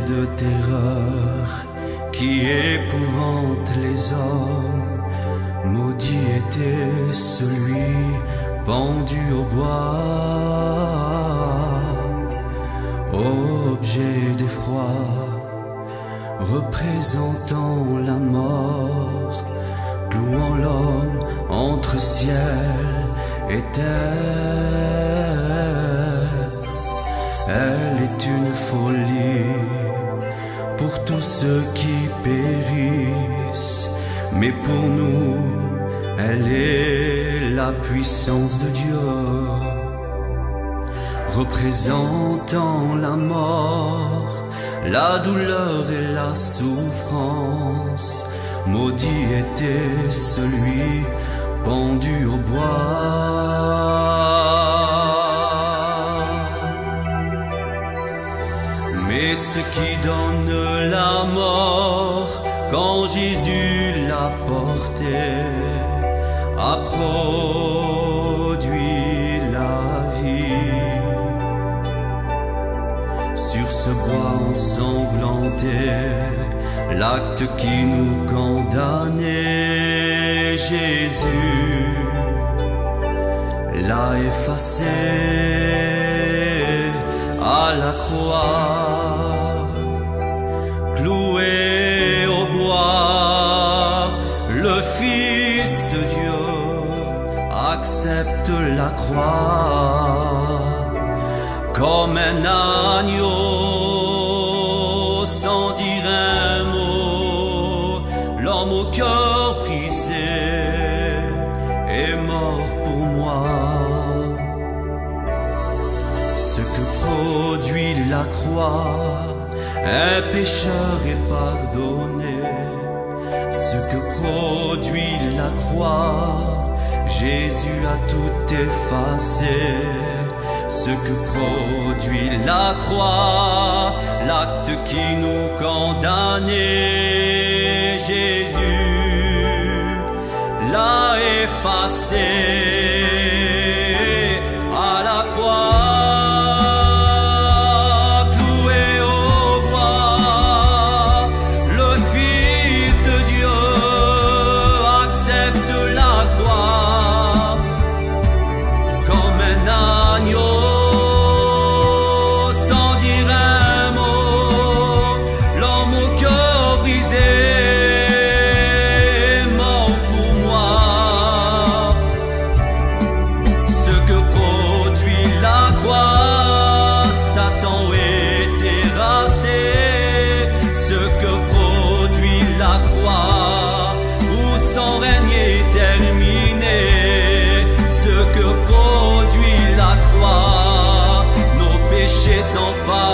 de terreur qui épouvante les hommes. Maudit était celui pendu au bois, objet d'effroi, représentant la mort, clouant l'homme entre ciel et terre. Elle est une folie pour tous ceux qui périssent, mais pour nous, elle est la puissance de Dieu, représentant la mort, la douleur et la souffrance. Maudit était celui pendu au bois. Mais ce qui donne la mort, quand Jésus l'a porté, a produit la vie. Sur ce bois ensanglanté, l'acte qui nous condamnait, Jésus l'a effacé à la croix, cloué au bois. Le Fils de Dieu accepte la croix comme un agneau sans dire un mot. L'homme au cœur brisé est mort pour moi. Ce que produit la croix, un pécheur est pardonné. Ce que produit la croix, Jésus a tout effacé. Ce que produit la croix, l'acte qui nous condamnait, Jésus l'a effacé à la croix. Sans pas